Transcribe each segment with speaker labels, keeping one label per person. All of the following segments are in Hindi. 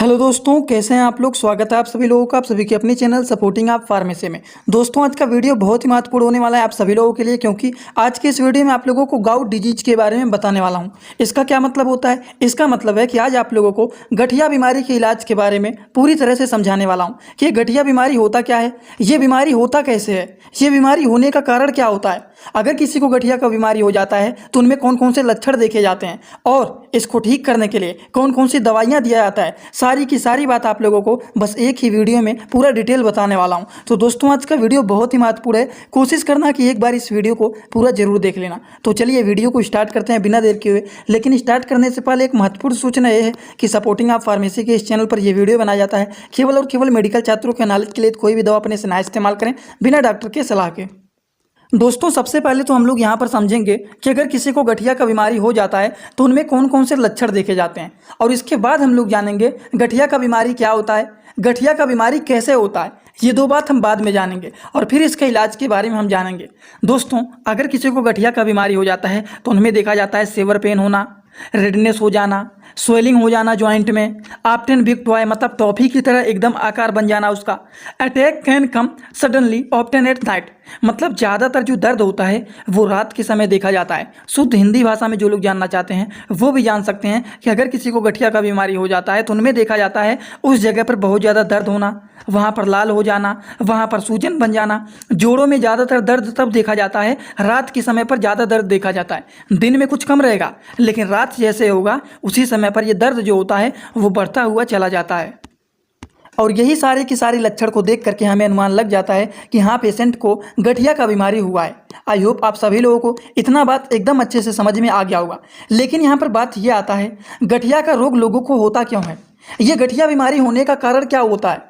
Speaker 1: हेलो दोस्तों, कैसे हैं आप लोग। स्वागत है आप सभी लोगों का आप सभी के अपने चैनल सपोर्टिंग आप फार्मेसी में। दोस्तों, आज का वीडियो बहुत ही महत्वपूर्ण होने वाला है आप सभी लोगों के लिए, क्योंकि आज के इस वीडियो में आप लोगों को गाउट डिजीज के बारे में बताने वाला हूं। इसका क्या मतलब होता है? इसका मतलब है कि आज आप लोगों को गठिया बीमारी के इलाज के बारे में पूरी तरह से समझाने वाला हूँ कि गठिया बीमारी होता क्या है, ये बीमारी होता कैसे है, ये बीमारी होने का कारण क्या होता है, अगर किसी को गठिया का बीमारी हो जाता है तो उनमें कौन कौन से लक्षण देखे जाते हैं और इसको ठीक करने के लिए कौन कौन सी दवाइयाँ दिया जाता है। सारी की सारी बात आप लोगों को बस एक ही वीडियो में पूरा डिटेल बताने वाला हूं। तो दोस्तों, आज का वीडियो बहुत ही महत्वपूर्ण है, कोशिश करना कि एक बार इस वीडियो को पूरा जरूर देख लेना। तो चलिए वीडियो को स्टार्ट करते हैं बिना देर के हुए। लेकिन स्टार्ट करने से पहले एक महत्वपूर्ण सूचना यह है कि सपोर्टिंग आप फार्मेसी के इस चैनल पर यह वीडियो बनाया जाता है केवल और केवल मेडिकल छात्रों के नॉलेज के लिए। कोई भी दवा अपने से ना इस्तेमाल करें बिना डॉक्टर के सलाह के। दोस्तों, सबसे पहले तो हम लोग यहाँ पर समझेंगे कि अगर किसी को गठिया का बीमारी हो जाता है तो उनमें कौन कौन से लक्षण देखे जाते हैं, और इसके बाद हम लोग जानेंगे गठिया का बीमारी क्या होता है, गठिया का बीमारी कैसे होता है। ये दो बात हम बाद में जानेंगे और फिर इसके इलाज के बारे में हम जानेंगे। दोस्तों, अगर किसी को गठिया का बीमारी हो जाता है तो उनमें देखा जाता है सेवर पेन होना, रेडनेस हो जाना, स्वेलिंग हो जाना जॉइंट में, ऑफ्टन बिग टॉय मतलब टॉफी की तरह एकदम आकार बन जाना उसका। Attack can come suddenly often at night मतलब ज़्यादातर जो दर्द होता है वो रात के समय देखा जाता है। शुद्ध हिंदी भाषा में जो लोग जानना चाहते हैं वो भी जान सकते हैं कि अगर किसी को गठिया का बीमारी हो जाता है तो उनमें देखा जाता है उस जगह पर बहुत ज़्यादा दर्द होना, वहाँ पर लाल हो जाना, वहाँ पर सूजन बन जाना। जोड़ों में ज़्यादातर दर्द तब देखा जाता है, रात के समय पर ज़्यादा दर्द देखा जाता है। दिन में कुछ कम रहेगा लेकिन रात जैसे होगा उसी समय पर ये दर्द जो होता है वो बढ़ता हुआ चला जाता है। और यही सारे की सारी लक्षण को देख करके हमें अनुमान लग जाता है कि हाँ, पेशेंट को गठिया का बीमारी हुआ है। आई होप आप सभी लोगों को इतना बात एकदम अच्छे से समझ में आ गया होगा। लेकिन यहाँ पर बात ये आता है, गठिया का रोग लोगों को होता क्यों है, ये गठिया बीमारी होने का कारण क्या होता है,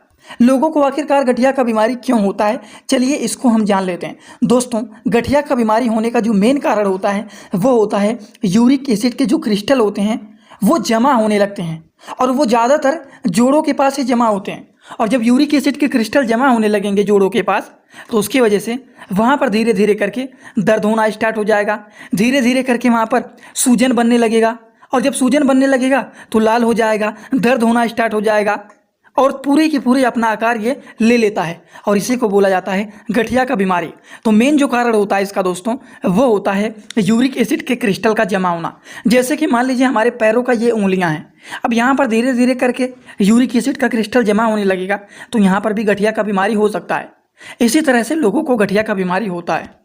Speaker 1: लोगों को आखिरकार गठिया का बीमारी क्यों होता है। चलिए इसको हम जान लेते हैं। दोस्तों, गठिया का बीमारी होने का जो मेन कारण होता है वो होता है यूरिक एसिड के जो क्रिस्टल होते हैं वो जमा होने लगते हैं, और वो ज़्यादातर जोड़ों के पास ही जमा होते हैं। और जब यूरिक एसिड के क्रिस्टल जमा होने लगेंगे जोड़ों के पास तो उसकी वजह से वहाँ पर धीरे धीरे करके दर्द होना स्टार्ट हो जाएगा, धीरे धीरे करके वहाँ पर सूजन बनने लगेगा, और जब सूजन बनने लगेगा तो लाल हो जाएगा, दर्द होना स्टार्ट हो जाएगा, और पूरी की पूरी अपना आकार ये ले लेता है, और इसी को बोला जाता है गठिया का बीमारी। तो मेन जो कारण होता है इसका दोस्तों वो होता है यूरिक एसिड के क्रिस्टल का जमा होना। जैसे कि मान लीजिए हमारे पैरों का ये उंगलियां हैं, अब यहाँ पर धीरे धीरे करके यूरिक एसिड का क्रिस्टल जमा होने लगेगा तो यहाँ पर भी गठिया का बीमारी हो सकता है। इसी तरह से लोगों को गठिया का बीमारी होता है।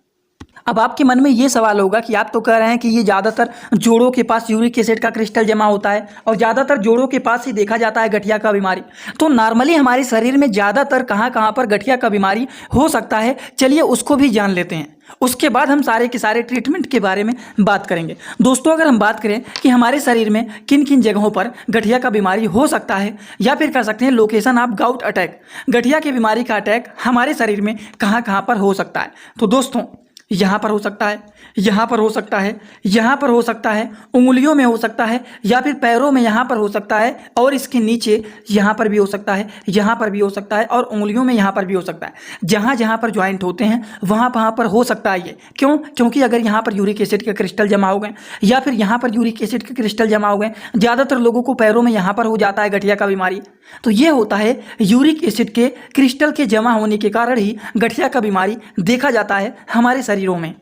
Speaker 1: अब आपके मन में ये सवाल होगा कि आप तो कह रहे हैं कि ये ज़्यादातर जोड़ों के पास यूरिक एसिड का क्रिस्टल जमा होता है और ज़्यादातर जोड़ों के पास ही देखा जाता है गठिया का बीमारी। तो नॉर्मली हमारे शरीर में ज़्यादातर कहाँ कहाँ पर गठिया का बीमारी हो सकता है, चलिए उसको भी जान लेते हैं। उसके बाद हम सारे के सारे ट्रीटमेंट के बारे में बात करेंगे। दोस्तों, अगर हम बात करें कि हमारे शरीर में किन किन जगहों पर गठिया का बीमारी हो सकता है, या फिर कह सकते हैं लोकेशन ऑफ गाउट अटैक, गठिया की बीमारी का अटैक हमारे शरीर में कहाँ कहाँ पर हो सकता है, तो दोस्तों यहाँ पर हो सकता है, यहाँ पर हो सकता है, यहाँ पर हो सकता है, उंगलियों में हो सकता है, या फिर पैरों में यहाँ पर हो सकता है, और इसके नीचे यहाँ पर भी हो सकता है, यहाँ पर भी हो सकता है, और उंगलियों में यहाँ पर भी हो सकता है। जहाँ जहाँ पर ज्वाइंट होते हैं वहाँ पर हो सकता है ये। क्यों? क्योंकि अगर यहाँ पर यूरिक एसिड के क्रिस्टल जमा हो गए या फिर यहाँ पर यूरिक एसिड के क्रिस्टल जमा हो गए, ज़्यादातर लोगों को पैरों में यहाँ पर हो जाता है गठिया का बीमारी, तो ये होता है यूरिक एसिड के क्रिस्टल के जमा होने के कारण ही गठिया का बीमारी देखा जाता है हमारे शरीरों में।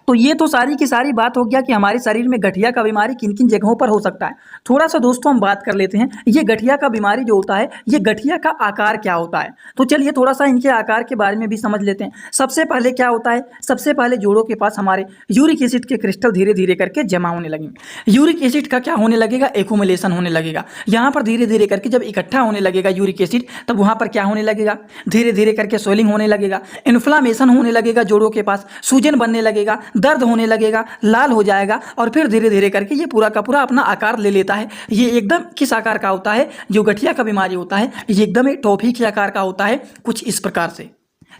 Speaker 1: तो ये तो सारी की सारी बात हो गया कि हमारे शरीर में गठिया का बीमारी किन किन जगहों पर हो सकता है। थोड़ा सा दोस्तों हम बात कर लेते हैं, ये गठिया का बीमारी जो होता है ये गठिया का आकार क्या होता है। तो चलिए थोड़ा सा इनके आकार के बारे में भी समझ लेते हैं। सबसे पहले क्या होता है, सबसे पहले जोड़ों के पास हमारे यूरिक एसिड के क्रिस्टल धीरे धीरे करके जमा होने लगेंगे। यूरिक एसिड का क्या होने लगेगा, एक्युमुलेशन होने लगेगा। यहाँ पर धीरे धीरे करके जब इकट्ठा होने लगेगा यूरिक एसिड तब वहाँ पर क्या होने लगेगा, धीरे धीरे करके स्वेलिंग होने लगेगा, इन्फ्लामेशन होने लगेगा, जोड़ों के पास सूजन बनने लगेगा, दर्द होने लगेगा, लाल हो जाएगा, और फिर धीरे धीरे करके ये पूरा का पूरा अपना आकार ले लेता है। ये एकदम किस आकार का होता है, जो गठिया का बीमारी होता है ये एकदम एक टॉफी के आकार का होता है, कुछ इस प्रकार से।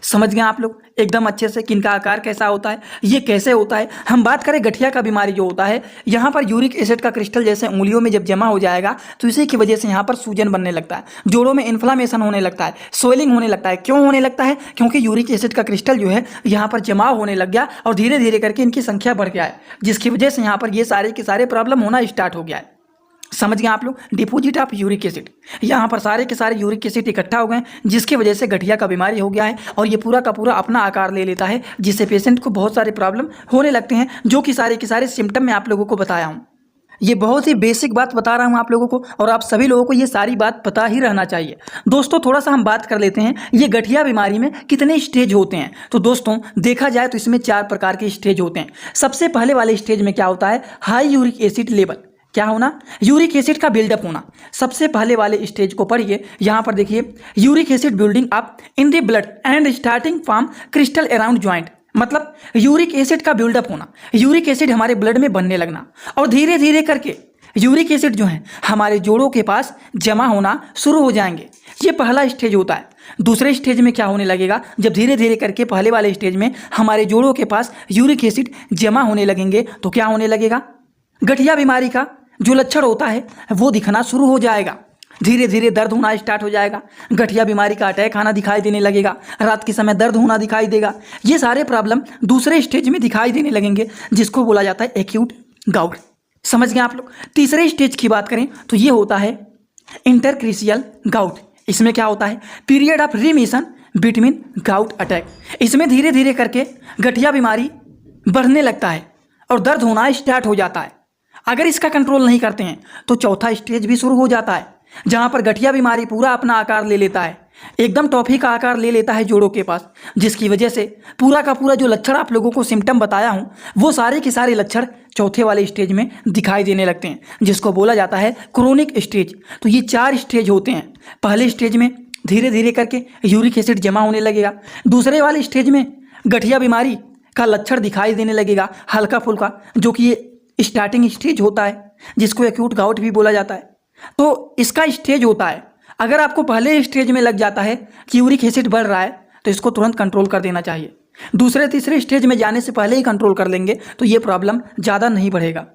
Speaker 1: समझ गए आप लोग एकदम अच्छे से किनका आकार कैसा होता है, ये कैसे होता है। हम बात करें गठिया का बीमारी जो होता है, यहाँ पर यूरिक एसिड का क्रिस्टल जैसे उंगलियों में जब जमा हो जाएगा तो इसी की वजह से यहाँ पर सूजन बनने लगता है, जोड़ों में इन्फ्लामेशन होने लगता है, स्वेलिंग होने लगता है। क्यों होने लगता है? क्योंकि यूरिक एसिड का क्रिस्टल जो है यहाँ पर जमा होने लग गया और धीरे धीरे करके इनकी संख्या बढ़ गया है, जिसकी वजह से यहाँ पर ये सारे के सारे प्रॉब्लम होना स्टार्ट हो गया है। समझ गए आप लोग, डिपॉजिट ऑफ यूरिक एसिड। यहाँ पर सारे के सारे यूरिक एसिड इकट्ठा हो गए जिसकी वजह से गठिया का बीमारी हो गया है और ये पूरा का पूरा अपना आकार ले लेता है जिससे पेशेंट को बहुत सारे प्रॉब्लम होने लगते हैं, जो कि सारे के सारे सिम्टम मैं आप लोगों को बताया हूँ। ये बहुत ही बेसिक बात बता रहा हूँ आप लोगों को और आप सभी लोगों को ये सारी बात पता ही रहना चाहिए। दोस्तों थोड़ा सा हम बात कर लेते हैं ये गठिया बीमारी में कितने स्टेज होते हैं। तो दोस्तों देखा जाए तो इसमें 4 प्रकार के स्टेज होते हैं। सबसे पहले वाले स्टेज में क्या होता है, हाई यूरिक एसिड लेवल, क्या होना, यूरिक एसिड का बिल्डअप होना। सबसे पहले वाले स्टेज को पढ़िए, यहाँ पर देखिए, uric acid building up in the blood and starting from crystal around joint. मतलब यूरिक एसिड का बिल्डअप होना, यूरिक एसिड हमारे ब्लड में बनने लगना और धीरे धीरे करके यूरिक एसिड जो है हमारे जोड़ों के पास जमा होना शुरू हो जाएंगे। ये पहला स्टेज होता है। दूसरे स्टेज में क्या होने लगेगा, जब धीरे धीरे करके पहले वाले स्टेज में हमारे जोड़ों के पास यूरिक एसिड जमा होने लगेंगे तो क्या होने लगेगा, गठिया बीमारी का जो लक्षण होता है वो दिखना शुरू हो जाएगा। धीरे धीरे दर्द होना स्टार्ट हो जाएगा, गठिया बीमारी का अटैक आना दिखाई देने लगेगा, रात के समय दर्द होना दिखाई देगा। ये सारे प्रॉब्लम दूसरे स्टेज में दिखाई देने लगेंगे जिसको बोला जाता है एक्यूट गाउट। समझ गए आप लोग। तीसरे स्टेज की बात करें तो ये होता है इंटरक्रिशियल गाउट। इसमें क्या होता है, period of remission between gout attack. इसमें धीरे धीरे करके गठिया बीमारी बढ़ने लगता है और दर्द होना स्टार्ट हो जाता है। अगर इसका कंट्रोल नहीं करते हैं तो चौथा स्टेज भी शुरू हो जाता है जहां पर गठिया बीमारी पूरा अपना आकार ले लेता है, एकदम टॉफी का आकार ले लेता है जोड़ों के पास, जिसकी वजह से पूरा का पूरा जो लक्षण आप लोगों को सिम्टम बताया हूं वो सारे के सारे लक्षण चौथे वाले स्टेज में दिखाई देने लगते हैं जिसको बोला जाता है क्रोनिक स्टेज। तो ये 4 स्टेज होते हैं। पहले स्टेज में धीरे धीरे करके यूरिक एसिड जमा होने लगेगा, दूसरे वाले स्टेज में गठिया बीमारी का लक्षण दिखाई देने लगेगा हल्का फुल्का, जो कि ये स्टार्टिंग स्टेज होता है जिसको एक्यूट गाउट भी बोला जाता है। तो इसका स्टेज होता है, अगर आपको पहले स्टेज में लग जाता है कि यूरिक एसिड बढ़ रहा है तो इसको तुरंत कंट्रोल कर देना चाहिए। दूसरे तीसरे स्टेज में जाने से पहले ही कंट्रोल कर लेंगे तो ये प्रॉब्लम ज़्यादा नहीं बढ़ेगा।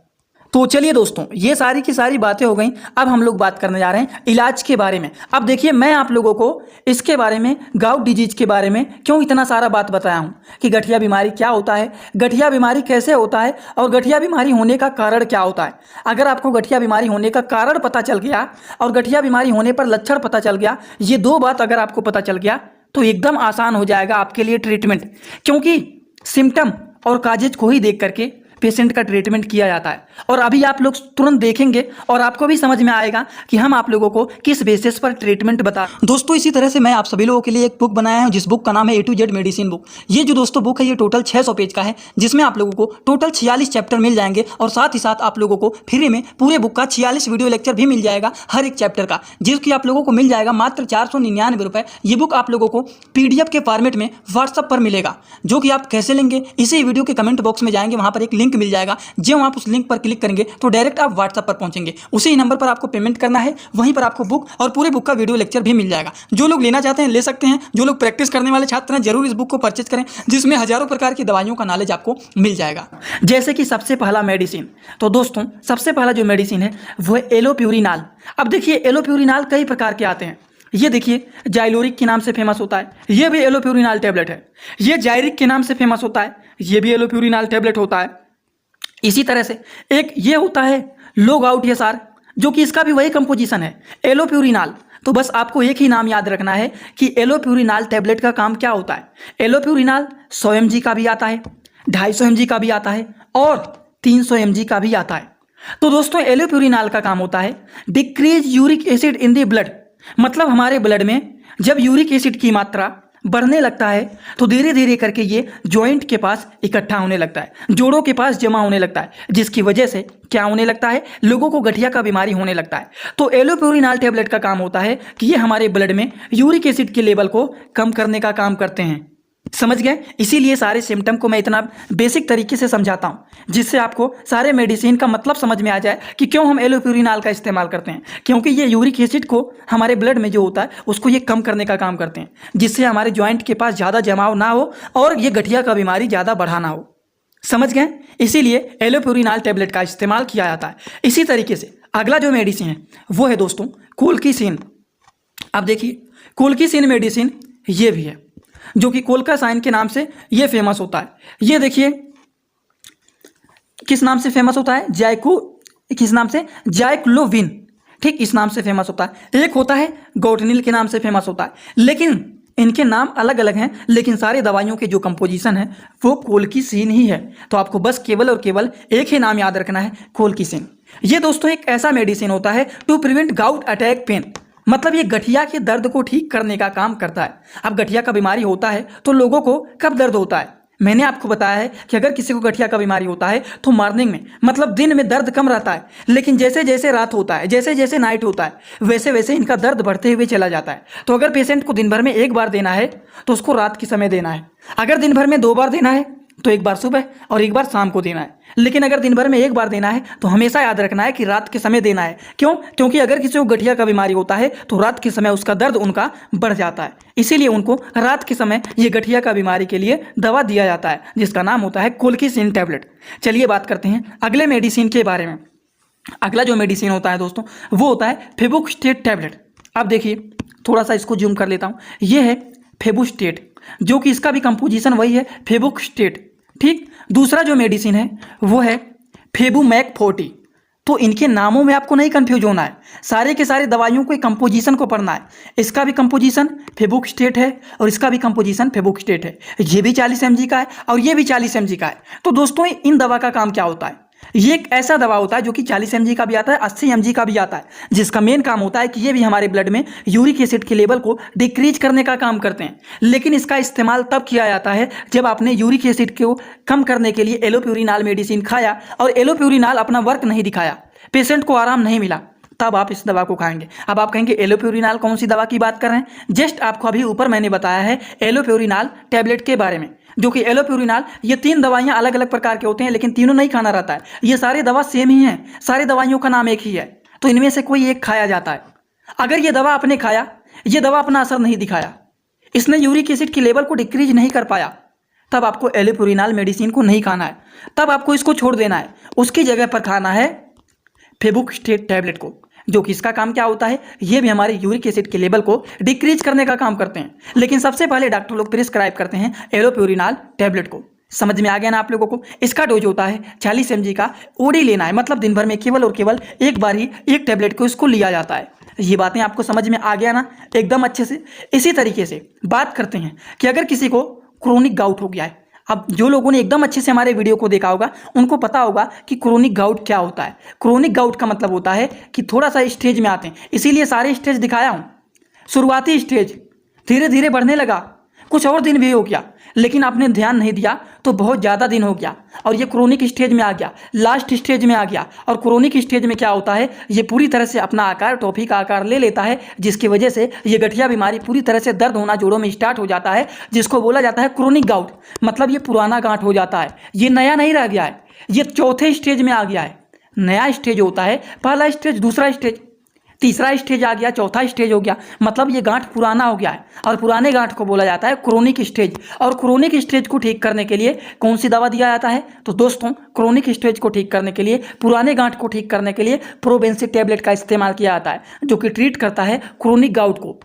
Speaker 1: तो चलिए दोस्तों, ये सारी की सारी बातें हो गई। अब हम लोग बात करने जा रहे हैं इलाज के बारे में। अब देखिए, मैं आप लोगों को इसके बारे में, गाउट डिजीज के बारे में क्यों इतना सारा बात बताया हूँ कि गठिया बीमारी क्या होता है, गठिया बीमारी कैसे होता है और गठिया बीमारी होने का कारण क्या होता है। अगर आपको गठिया बीमारी होने का कारण पता चल गया और गठिया बीमारी होने पर लक्षण पता चल गया, ये 2 बात अगर आपको पता चल गया तो एकदम आसान हो जाएगा आपके लिए ट्रीटमेंट, क्योंकि सिम्टम और काजेज को ही देख करके पेशेंट का ट्रीटमेंट किया जाता है। और अभी आप लोग तुरंत देखेंगे और आपको भी समझ में आएगा कि हम आप लोगों को किस बेसिस पर ट्रीटमेंट बता। दोस्तों इसी तरह से मैं आप सभी लोगों के लिए एक बुक बनाया हूं जिस बुक का नाम है A to Z medicine book. ये जो दोस्तों बुक है ये टोटल 600 पेज का है, जिसमें आप लोगों को टोटल 46 चैप्टर मिल जाएंगे और साथ ही साथ आप लोगों को फ्री में पूरे बुक का 46 वीडियो लेक्चर भी मिल जाएगा हर एक चैप्टर का, जिसकी आप लोगों को मिल जाएगा मात्र 499 रुपये। ये बुक आप लोगों को PDF के फॉर्मेट में व्हाट्सअप पर मिलेगा, जो कि आप कैसे लेंगे इसी वीडियो के कमेंट बॉक्स में जाएंगे, वहां पर एक लिंक मिल जाएगा। जब आप उस लिंक पर क्लिक करेंगे तो डायरेक्ट आप व्हाट्सएप पर पहुंचेंगे, उसी नंबर पर आपको पेमेंट करना है, वहीं पर आपको बुक और पूरे बुक का वीडियो लेक्चर भी मिल जाएगा। जो लोग लेना चाहते हैं ले सकते हैं, जो लोग प्रैक्टिस करने वाले छात्र हैं जरूर इस बुक को परचेज करें, जिसमें हजारों प्रकार की दवाइयों का नॉलेज आपको मिल जाएगा। जैसे कि सबसे पहला मेडिसिन, तो दोस्तों सबसे पहला जो मेडिसिन है वो है एलोप्यूरिनाल। अब देखिए, एलोप्यूरिनाल कई प्रकार के आते हैं। ये देखिए, जाइलोरिक के नाम से फेमस होता है, ये भी एलोप्यूरिनाल टैबलेट है। ये जायरिक के नाम से फेमस होता है, ये भी एलोप्यूरिनाल टैबलेट होता है। इसी तरह से एक ये होता है लो गाउट एसआर, जो कि इसका भी वही कंपोजिशन है, एलोप्यूरिनाल। तो बस आपको एक ही नाम याद रखना है कि एलोप्यूरिनाल टैबलेट का काम क्या होता है। एलोप्यूरिनाल 100 mg का भी आता है, 250 mg का भी आता है और 300 mg का भी आता है। तो दोस्तों एलोप्यूरिनाल का काम होता है decrease uric acid in the blood. मतलब हमारे ब्लड में जब यूरिक एसिड की मात्रा बढ़ने लगता है तो धीरे धीरे करके ये जॉइंट के पास इकट्ठा होने लगता है, जोड़ों के पास जमा होने लगता है, जिसकी वजह से क्या होने लगता है, लोगों को गठिया का बीमारी होने लगता है। तो एलोप्यूरिनाल टैबलेट का काम होता है कि ये हमारे ब्लड में यूरिक एसिड के लेवल को कम करने का काम करते हैं। समझ गए? इसीलिए सारे सिम्टम को मैं इतना बेसिक तरीके से समझाता हूँ, जिससे आपको सारे मेडिसिन का मतलब समझ में आ जाए कि क्यों हम एलोप्यूरिनाल का इस्तेमाल करते हैं। क्योंकि ये यूरिक एसिड को हमारे ब्लड में जो होता है उसको ये कम करने का काम करते हैं, जिससे हमारे जॉइंट के पास ज़्यादा जमाव ना हो और ये गठिया का बीमारी ज़्यादा बढ़ाना हो। समझ गए? इसीलिए एलोप्यूरिनाल टैबलेट का इस्तेमाल किया जाता है। इसी तरीके से अगला जो मेडिसिन है वो है दोस्तों कोल्किसिन। अब देखिए, कोल्किसिन मेडिसिन ये भी है, जो कि कोल्कासाइन के नाम से ये फेमस होता है। ये देखिए किस नाम से फेमस होता है, जाइको किस नाम से, जाइक्लोविन, ठीक, इस नाम से फेमस होता है। एक होता है गोटनिल के नाम से फेमस होता है, लेकिन इनके नाम अलग अलग हैं, लेकिन सारी दवाइयों के जो कंपोजिशन है वो कोल्किसिन ही है। तो आपको बस केवल और केवल एक ही नाम याद रखना है, कोल्किसिन। ये दोस्तों एक ऐसा मेडिसिन होता है to prevent gout attack pain, मतलब ये गठिया के दर्द को ठीक करने का काम करता है। अब गठिया का बीमारी होता है तो लोगों को कब दर्द होता है, मैंने आपको बताया है कि अगर किसी को गठिया का बीमारी होता है तो मॉर्निंग में, मतलब दिन में दर्द कम रहता है, लेकिन जैसे जैसे रात होता है, जैसे जैसे नाइट होता है, वैसे वैसे इनका दर्द बढ़ते हुए चला जाता है। तो अगर पेशेंट को दिन भर में एक बार देना है तो उसको रात के समय देना है, अगर दिन भर में 2 बार देना है तो एक बार सुबह और एक बार शाम को देना है, लेकिन अगर दिन भर में एक बार देना है तो हमेशा याद रखना है कि रात के समय देना है। क्यों? क्योंकि अगर किसी को गठिया का बीमारी होता है तो रात के समय उसका दर्द उनका बढ़ जाता है, इसीलिए उनको रात के समय ये गठिया का बीमारी के लिए दवा दिया जाता है, जिसका नाम होता है कोल्किसिन टैबलेट। चलिए बात करते हैं अगले मेडिसिन के बारे में। अगला जो मेडिसिन होता है दोस्तों वो होता है फेबुस्टेट टैबलेट। अब देखिए, थोड़ा सा इसको जूम कर लेता हूँ, ये है फेबुस्टेट, जो कि इसका भी कंपोजिशन वही है, फेबुस्टेट, ठीक। दूसरा जो मेडिसिन है वो है फेबुमैक 40। तो इनके नामों में आपको नहीं कंफ्यूज होना है, सारे के सारे दवाइयों के कंपोजिशन को पढ़ना है। इसका भी कंपोजिशन फेबुस्टेट है और इसका भी कंपोजिशन फेबुस्टेट है। ये भी 40 mg का है और ये भी 40 mg का है। तो दोस्तों इन दवा का काम क्या होता है, ये एक ऐसा दवा होता है जो कि 40 mg का भी आता है, 80 mg का भी आता है, जिसका मेन काम होता है कि ये भी हमारे ब्लड में यूरिक एसिड के लेवल को डिक्रीज करने का काम करते हैं। लेकिन इसका इस्तेमाल तब किया जाता है जब आपने यूरिक एसिड को कम करने के लिए एलोप्यूरिनाल मेडिसिन खाया और एलोप्यूरिनाल अपना वर्क नहीं दिखाया, पेशेंट को आराम नहीं मिला, तब आप इस दवा को खाएंगे। अब आप कहेंगे एलोप्यूरिनाल कौन सी दवा की बात कर रहे हैं? जस्ट आपको अभी ऊपर मैंने बताया है एलोप्यूरिनाल टैबलेट के बारे में, जो कि एलोप्यूरिनाल, ये 3 दवाइयां अलग अलग प्रकार के होते हैं, लेकिन तीनों नहीं खाना रहता है। ये सारी दवा सेम ही है, सारी दवाइयों का नाम एक ही है, तो इनमें से कोई एक खाया जाता है। अगर ये दवा आपने खाया, ये दवा अपना असर नहीं दिखाया, इसने यूरिक एसिड के लेवल को डिक्रीज नहीं कर पाया, तब आपको एलोप्यूरिनाल मेडिसिन को नहीं खाना है, तब आपको इसको छोड़ देना है। उसकी जगह पर खाना है फेबुस्टेट टैबलेट को, जो कि इसका काम क्या होता है, ये भी हमारे यूरिक एसिड के लेवल को डिक्रीज करने का काम करते हैं। लेकिन सबसे पहले डॉक्टर लोग प्रिस्क्राइब करते हैं एलोप्यूरिनाल टैबलेट को। समझ में आ गया ना आप लोगों को? इसका डोज होता है 40 mg का, ओडी लेना है, मतलब दिन भर में केवल और केवल एक बार ही एक टैबलेट को इसको लिया जाता है। ये बातें आपको समझ में आ गया ना एकदम अच्छे से? इसी तरीके से बात करते हैं कि अगर किसी को क्रोनिक गाउट हो गया है, अब जो लोगों ने एकदम अच्छे से हमारे वीडियो को देखा होगा उनको पता होगा कि क्रोनिक गाउट क्या होता है। क्रोनिक गाउट का मतलब होता है कि थोड़ा सा स्टेज में आते हैं, इसीलिए सारे स्टेज दिखाया हूँ। शुरुआती स्टेज, धीरे धीरे बढ़ने लगा, कुछ और दिन भी हो गया, लेकिन आपने ध्यान नहीं दिया तो बहुत ज़्यादा दिन हो गया और ये क्रोनिक स्टेज में आ गया, लास्ट स्टेज में आ गया। और क्रोनिक स्टेज में क्या होता है, ये पूरी तरह से अपना आकार, टॉफी का आकार ले लेता है, जिसकी वजह से ये गठिया बीमारी पूरी तरह से दर्द होना जोड़ों में स्टार्ट हो जाता है, जिसको बोला जाता है क्रोनिक गाउट। मतलब ये पुराना गांठ हो जाता है, ये नया नहीं रह गया है, ये चौथे स्टेज में आ गया है। नया स्टेज होता है पहला स्टेज, दूसरा स्टेज, तीसरा स्टेज आ गया, चौथा स्टेज हो गया, मतलब ये गांठ पुराना हो गया है और पुराने गांठ को बोला जाता है क्रोनिक स्टेज। और क्रोनिक स्टेज को ठीक करने के लिए कौन सी दवा दिया जाता है? तो दोस्तों क्रोनिक स्टेज को ठीक करने के लिए, पुराने गांठ को ठीक करने के लिए प्रोबेंसिक टैबलेट का इस्तेमाल किया जाता है, जो कि ट्रीट करता है क्रोनिक गाउट को।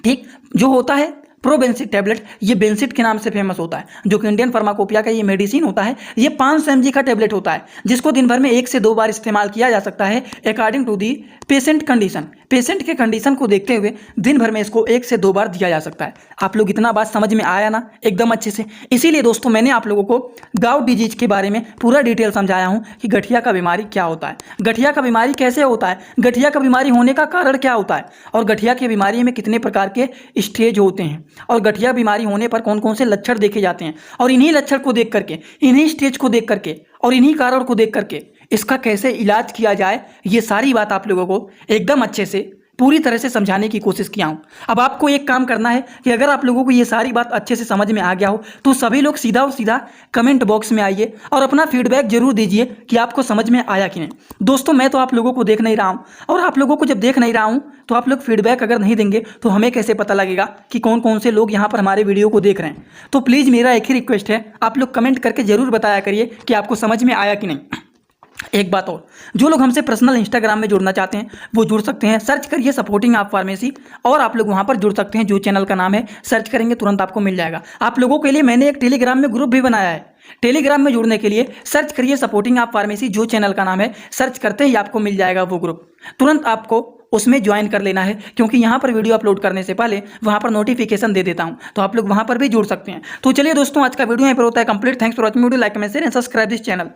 Speaker 1: ठीक, जो होता है प्रोबेंसिक टैबलेट, ये बेंसिट के नाम से फेमस होता है, जो कि इंडियन फार्माकोपिया का ये मेडिसिन होता है। ये 500 mg का टैबलेट होता है, जिसको दिन भर में 1 से 2 बार इस्तेमाल किया जा सकता है according to the patient condition. Patient के कंडीशन को देखते हुए दिन भर में इसको 1 से 2 बार दिया जा सकता है। आप लोग इतना बात समझ में आया ना एकदम अच्छे से? इसीलिए दोस्तों मैंने आप लोगों को गाउट डिजीज के बारे में पूरा डिटेल समझाया हूँ कि गठिया का बीमारी क्या होता है, गठिया का बीमारी कैसे होता है, गठिया का बीमारी होने का कारण क्या होता है, और गठिया की बीमारी में कितने प्रकार के स्टेज होते हैं, और गठिया बीमारी होने पर कौन कौन से लक्षण देखे जाते हैं, और इन्हीं लक्षण को देख करके, इन्हीं स्टेज को देख करके और इन्हीं कारण को देख करके इसका कैसे इलाज किया जाए, ये सारी बात आप लोगों को एकदम अच्छे से पूरी तरह से समझाने की कोशिश किया हूँ। अब आपको एक काम करना है कि अगर आप लोगों को ये सारी बात अच्छे से समझ में आ गया हो तो सभी लोग सीधा और सीधा कमेंट बॉक्स में आइए और अपना फीडबैक जरूर दीजिए कि आपको समझ में आया कि नहीं। दोस्तों मैं तो आप लोगों को देख नहीं रहा हूँ, और आप लोगों को जब देख नहीं रहा हूँ तो आप लोग फीडबैक अगर नहीं देंगे तो हमें कैसे पता लगेगा कि कौन कौन से लोग यहाँ पर हमारे वीडियो को देख रहे हैं। तो प्लीज़ मेरा एक ही रिक्वेस्ट है, आप लोग कमेंट करके ज़रूर बताया करिए कि आपको समझ में आया कि नहीं। एक बात और, जो लोग हमसे पर्सनल इंस्टाग्राम में जुड़ना चाहते हैं वो जुड़ सकते हैं। सर्च करिए सपोर्टिंग आप फार्मेसी और आप लोग वहां पर जुड़ सकते हैं। जो चैनल का नाम है सर्च करेंगे तुरंत आपको मिल जाएगा। आप लोगों के लिए मैंने एक टेलीग्राम में ग्रुप भी बनाया है। टेलीग्राम में जुड़ने के लिए सर्च करिए सपोर्टिंग आप फार्मेसी, जो चैनल का नाम है, सर्च करते ही आपको मिल जाएगा वो ग्रुप। तुरंत आपको उसमें ज्वाइन कर लेना है, क्योंकि यहाँ पर वीडियो अपलोड करने से पहले वहाँ पर नोटिफिकेशन दे देता हूँ, तो आप लोग वहाँ पर भी जुड़ सकते हैं। तो चलिए दोस्तों, आज का वीडियो यहाँ पर होता है complete. Thanks for watching video, like comment share and subscribe this channel.